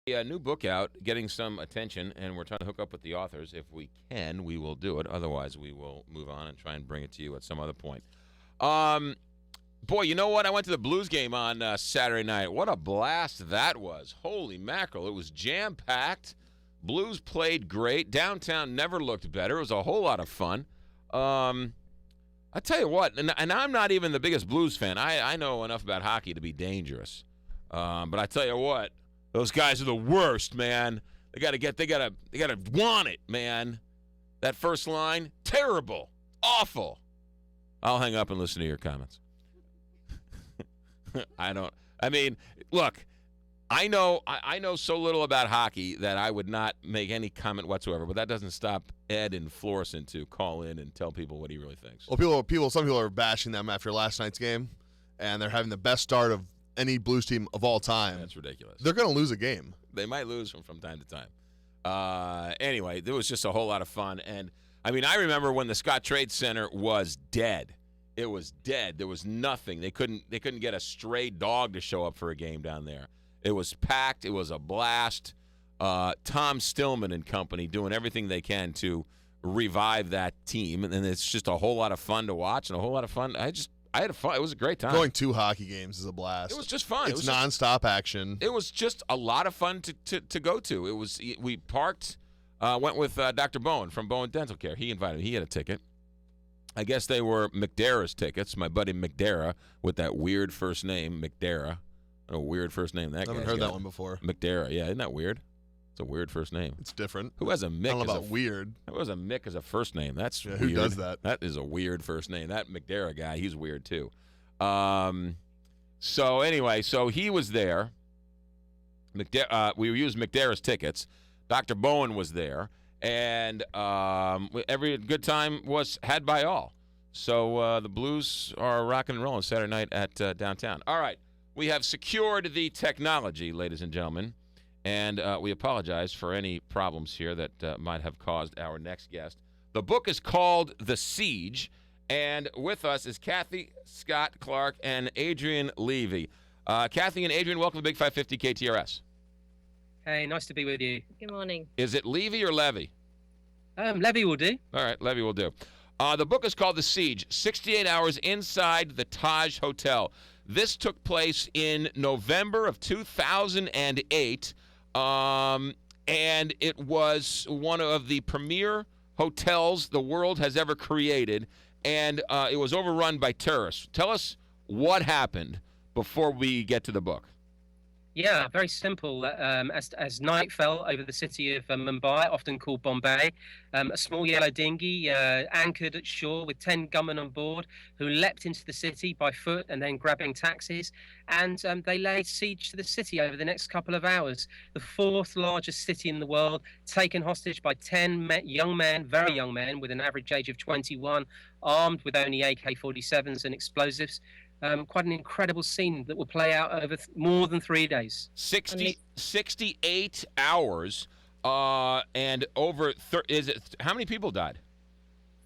A new book out, getting some attention, and we're trying to hook up with the authors. If we can, we will do it. Otherwise, we will move on and try and bring it to you at some other point. Boy, you know what? I went to the Blues game on Saturday night. What a blast that was. Holy mackerel. It was jam-packed. Blues played great. Downtown never looked better. It was a whole lot of fun. I tell you what, and I'm not even the biggest Blues fan. I know enough about hockey to be dangerous. But I tell you what, those guys are the worst, man. They gotta want it, man. That first line, terrible, awful. I'll hang up and listen to your comments. Look, I know so little about hockey that I would not make any comment whatsoever, but that doesn't stop Ed and Florissant to call in and tell people what he really thinks. Well, some people are bashing them after last night's game, and they're having the best start of any Blues team of all time. That's ridiculous. They're going to lose a game. They might lose from time to time. Anyway, there was just a whole lot of fun. And, I remember when the Scott Trade Center was dead. It was dead. There was nothing. They couldn't get a stray dog to show up for a game down there. It was packed. It was a blast. Tom Stillman and company doing everything they can to revive that team. And it's just a whole lot of fun to watch and a whole lot of fun. I had fun. It was a great time. Going to hockey games is a blast. It was just fun. It's nonstop action. It was just a lot of fun to go to. We parked, went with Dr. Bowen from Bowen Dental Care. He invited me. He had a ticket. I guess they were McDara's tickets. My buddy McDara with that weird first name, McDara. A weird first name. That I haven't heard that one before. McDara. Yeah, isn't that weird? It's a weird first name. It's different. Who has a Mick? I don't know about weird. Who has a Mick as a first name? That's weird. Who does that? That is a weird first name. That McDara guy, he's weird too. So anyway, he was there. We used McDara's tickets. Dr. Bowen was there, and every good time was had by all. So the Blues are rocking and rolling Saturday night at downtown. All right, we have secured the technology, ladies and gentlemen. And we apologize for any problems here that might have caused our next guest. The book is called The Siege, and with us is Kathy, Scott Clark, and Adrian Levy. Kathy and Adrian, welcome to Big 550 KTRS. Hey, nice to be with you. Good morning. Is it Levy or Levy? Levy will do. All right, Levy will do. The book is called The Siege, 68 Hours Inside the Taj Hotel. This took place in November of 2008. And it was one of the premier hotels the world has ever created, and it was overrun by terrorists. Tell us what happened before we get to the book. Yeah, very simple. As night fell over the city of Mumbai, often called Bombay, a small yellow dinghy anchored at shore with 10 gunmen on board who leapt into the city by foot and then grabbing taxis. And they laid siege to the city over the next couple of hours. The fourth largest city in the world, taken hostage by 10 young men, very young men, with an average age of 21, armed with only AK-47s and explosives. Quite an incredible scene that will play out over more than 3 days. 68 hours, and over. How many people died?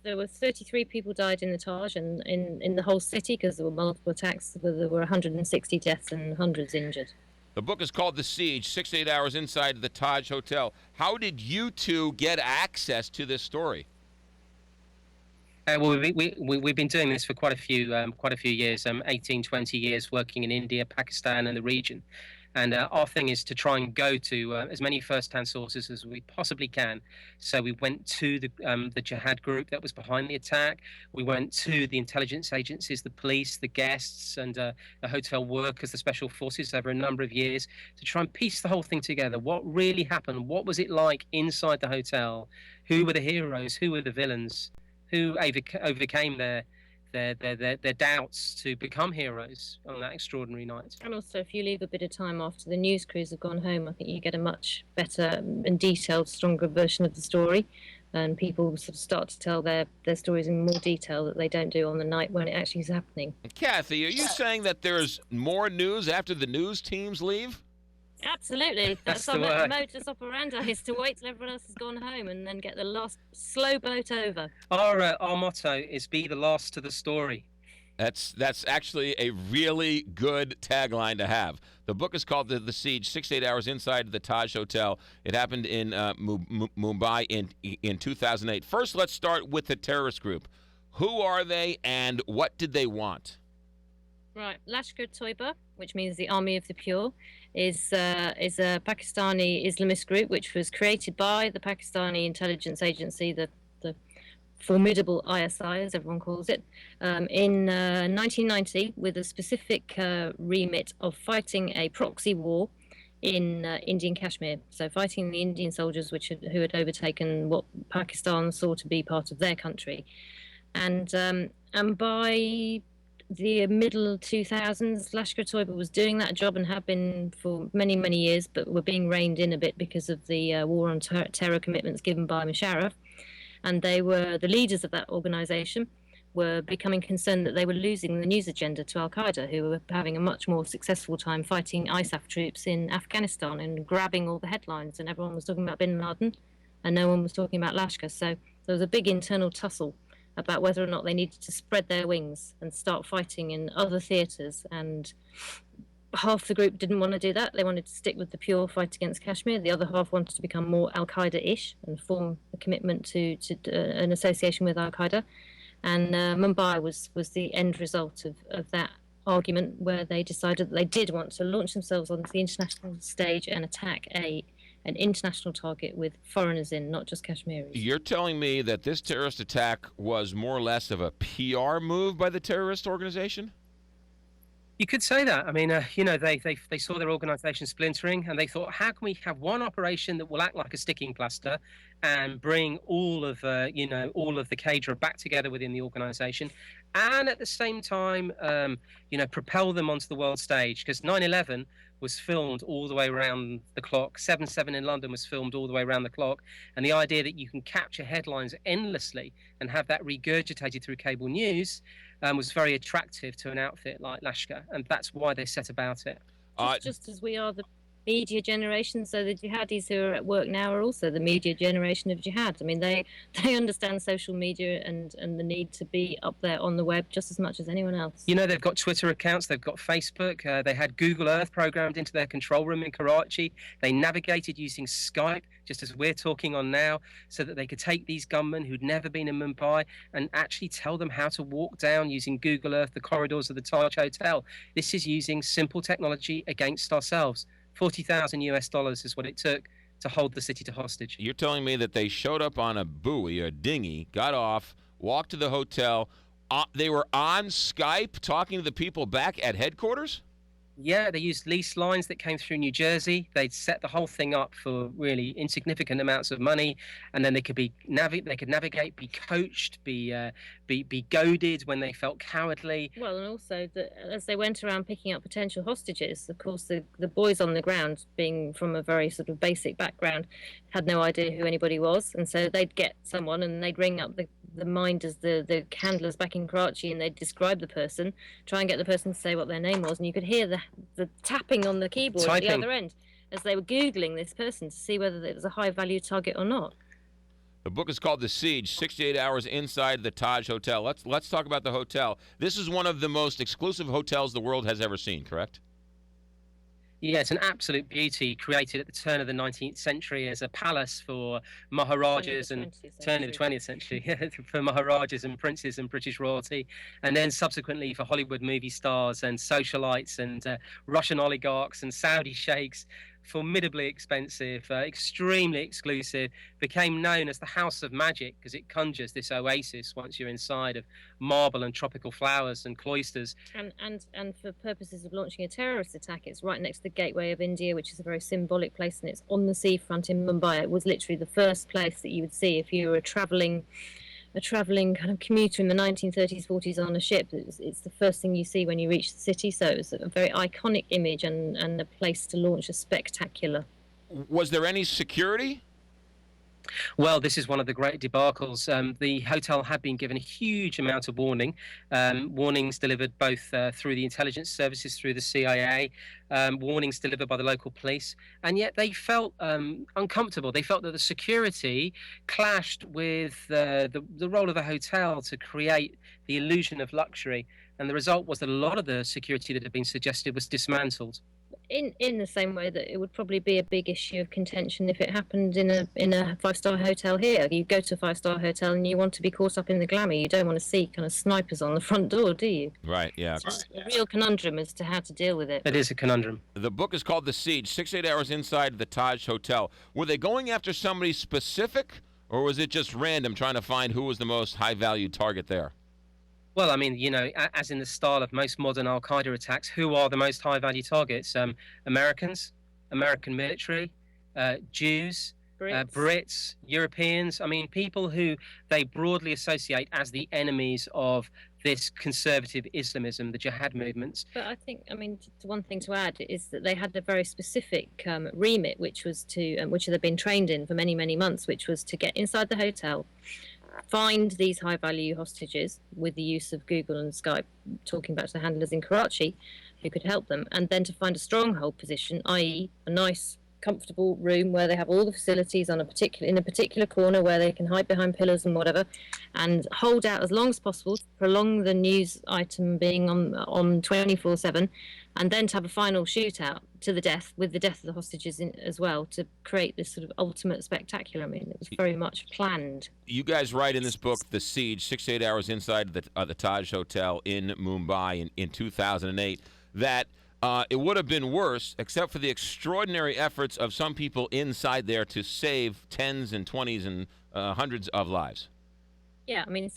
There were 33 people died in the Taj and in the whole city because there were multiple attacks. There were 160 deaths and hundreds injured. The book is called The Siege, 68 Hours Inside the Taj Hotel. How did you two get access to this story? Well, we've been doing this for quite a few years, 18, 20 years, working in India, Pakistan, and the region. And our thing is to try and go to as many first-hand sources as we possibly can. So we went to the jihad group that was behind the attack. We went to the intelligence agencies, the police, the guests, and the hotel workers, the special forces over a number of years to try and piece the whole thing together. What really happened? What was it like inside the hotel? Who were the heroes? Who were the villains? Who overcame their doubts to become heroes on that extraordinary night. And also, if you leave a bit of time after the news crews have gone home, I think you get a much better and detailed, stronger version of the story. And people sort of start to tell their stories in more detail that they don't do on the night when it actually is happening. Kathy, are you saying that there's more news after the news teams leave? Absolutely. That's our modus operandi, is to wait till everyone else has gone home and then get the last slow boat over. Our motto is be the last to the story. That's actually a really good tagline to have. The book is called The Siege, 6 to 8 Hours Inside the Taj Hotel. It happened in Mumbai in 2008. First, let's start with the terrorist group. Who are they and what did they want? Right, Lashkar-e-Toiba, which means the Army of the Pure, is a Pakistani Islamist group which was created by the Pakistani intelligence agency, the formidable ISI, as everyone calls it, in 1990, with a specific remit of fighting a proxy war in Indian Kashmir. So fighting the Indian soldiers who had overtaken what Pakistan saw to be part of their country. And by the middle 2000s, Lashkar-e-Toiba was doing that job and had been for many, many years, but were being reined in a bit because of the war on terror commitments given by Musharraf. And they were the leaders of that organization were becoming concerned that they were losing the news agenda to Al-Qaeda, who were having a much more successful time fighting ISAF troops in Afghanistan and grabbing all the headlines. And everyone was talking about bin Laden and no one was talking about Lashkar. So there was a big internal tussle about whether or not they needed to spread their wings and start fighting in other theatres. And half the group didn't want to do that. They wanted to stick with the pure fight against Kashmir. The other half wanted to become more Al-Qaeda-ish and form a commitment to an association with Al-Qaeda. And Mumbai was the end result of that argument, where they decided that they did want to launch themselves onto the international stage and attack an international target with foreigners in, not just Kashmiris. You're telling me that this terrorist attack was more or less of a PR move by the terrorist organization? You could say that. I mean, they saw their organization splintering and they thought, how can we have one operation that will act like a sticking plaster and bring all of the cadre back together within the organization, and at the same time, propel them onto the world stage? Because 9/11 was filmed all the way around the clock. 7/7 in London was filmed all the way around the clock. And the idea that you can capture headlines endlessly and have that regurgitated through cable news was very attractive to an outfit like Lashkar. And that's why they set about it. Just as we are the media generation, so the jihadis who are at work now are also the media generation of jihad. I mean, they understand social media and the need to be up there on the web just as much as anyone else. They've got Twitter accounts, they've got Facebook, they had Google Earth programmed into their control room in Karachi. They navigated using Skype, just as we're talking on now, so that they could take these gunmen who'd never been in Mumbai and actually tell them how to walk down using Google Earth the corridors of the Taj Hotel. This is using simple technology against ourselves. $40,000 is what it took to hold the city to hostage. You're telling me that they showed up on a buoy, a dinghy, got off, walked to the hotel. They were on Skype talking to the people back at headquarters? Yeah, they used leased lines that came through New Jersey. They'd set the whole thing up for really insignificant amounts of money, and then they could navigate, be coached, be goaded when they felt cowardly. Well, and also as they went around picking up potential hostages, of course, the boys on the ground, being from a very sort of basic background, had no idea who anybody was, and so they'd get someone and they'd ring up the minders, the handlers back in Karachi, and they'd describe the person, try and get the person to say what their name was, and you could hear the tapping on the keyboard at the other end as they were Googling this person to see whether it was a high-value target or not. The book is called The Siege, 68 Hours Inside the Taj Hotel. Let's talk about the hotel. This is one of the most exclusive hotels the world has ever seen, correct? Yeah, it's an absolute beauty, created at the turn of the 19th century as a palace for Maharajas and turn of the 20th century for Maharajas and princes and British royalty, and then subsequently for Hollywood movie stars and socialites and Russian oligarchs and Saudi sheikhs. Formidably expensive, extremely exclusive, became known as the House of Magic because it conjures this oasis once you're inside of marble and tropical flowers and cloisters. And for purposes of launching a terrorist attack, it's right next to the Gateway of India, which is a very symbolic place, and it's on the seafront in Mumbai. It was literally the first place that you would see if you were a travelling kind of commuter in the 1930s, 40s on a ship. It's the first thing you see when you reach the city, so it's a very iconic image and a place to launch a spectacular. Was there any security? Well, this is one of the great debacles. The hotel had been given a huge amount of warnings delivered both through the intelligence services, through the CIA, warnings delivered by the local police, and yet they felt uncomfortable. They felt that the security clashed with the role of the hotel to create the illusion of luxury. And the result was that a lot of the security that had been suggested was dismantled. In the same way that it would probably be a big issue of contention if it happened in a five-star hotel here. You go to a five-star hotel and you want to be caught up in the glamour. You don't want to see kind of snipers on the front door, do you? Right, yeah. It's a real conundrum as to how to deal with it. It is a conundrum. The book is called The Siege, 6-8 hours inside the Taj Hotel. Were they going after somebody specific, or was it just random trying to find who was the most high-value target there? Well, I mean, as in the style of most modern Al-Qaeda attacks, who are the most high-value targets? Americans, American military, Jews, Brits, Europeans. I mean, people who they broadly associate as the enemies of this conservative Islamism, the jihad movements. But I think, one thing to add is that they had a very specific remit, which was which they've been trained in for many, many months, which was to get inside the hotel, find these high-value hostages with the use of Google and Skype, talking back to the handlers in Karachi who could help them, and then to find a stronghold position, i.e. a nice, comfortable room where they have all the facilities in a particular corner where they can hide behind pillars and whatever, and hold out as long as possible to prolong the news item being on 24/7, and then to have a final shootout to the death, with the death of the hostages as well, to create this sort of ultimate spectacular. I mean, it was very much planned. You guys write in this book, The Siege, 6-8 hours inside the Taj Hotel in Mumbai in 2008, that it would have been worse, except for the extraordinary efforts of some people inside there to save tens and 20s and hundreds of lives. Yeah, I mean,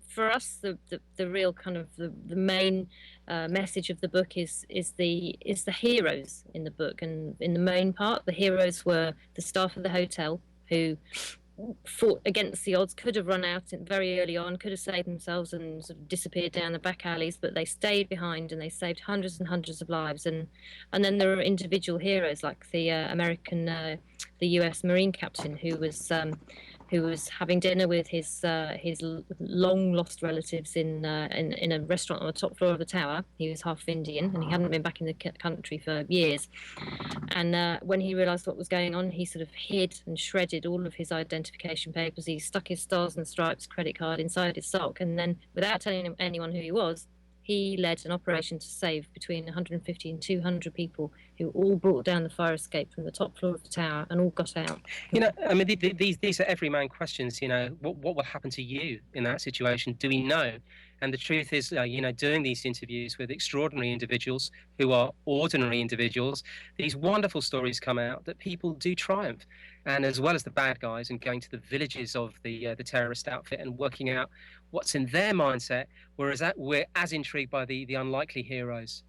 for us, the real kind of the main message of the book is the heroes in the book, and in the main part, the heroes were the staff of the hotel who fought against the odds, could have run out very early on, could have saved themselves and sort of disappeared down the back alleys, but they stayed behind and they saved hundreds and hundreds of lives. And then there are individual heroes like the the U.S. Marine captain who was having dinner with his long lost relatives in a restaurant on the top floor of the tower. He was half Indian and he hadn't been back in the country for years. And when he realised what was going on, he sort of hid and shredded all of his identification papers. He stuck his Stars and Stripes credit card inside his sock, and then, without telling anyone who he was, he led an operation to save between 150 and 200 people, who all brought down the fire escape from the top floor of the tower and all got out. I mean, these are everyman questions. What will happen to you in that situation? Do we know? And the truth is, doing these interviews with extraordinary individuals who are ordinary individuals, these wonderful stories come out that people do triumph. And as well as the bad guys, and going to the villages of the terrorist outfit and working out what's in their mindset, whereas we're as intrigued by the unlikely heroes.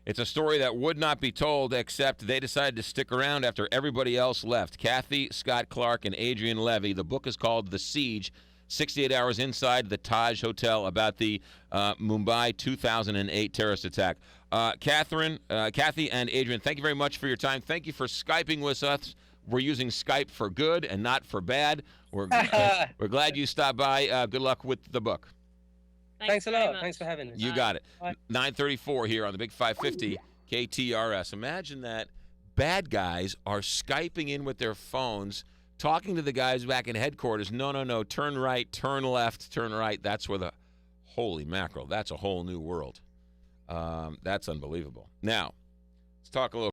It's a story that would not be told, except they decided to stick around after everybody else left. Kathy, Scott Clark, and Adrian Levy. The book is called The Siege, 68 hours inside the Taj Hotel, about the Mumbai 2008 terrorist attack. Kathy, and Adrian, thank you very much for your time. Thank you for Skyping with us. We're using Skype for good and not for bad. We're glad you stopped by. Good luck with the book. Thanks a lot. Thanks for having us. You got it. 9:34 here on the Big 550 KTRS. Imagine that bad guys are Skyping in with their phones, talking to the guys back in headquarters. No, turn right, turn left, turn right. That's where holy mackerel, that's a whole new world. That's unbelievable. Now, let's talk a little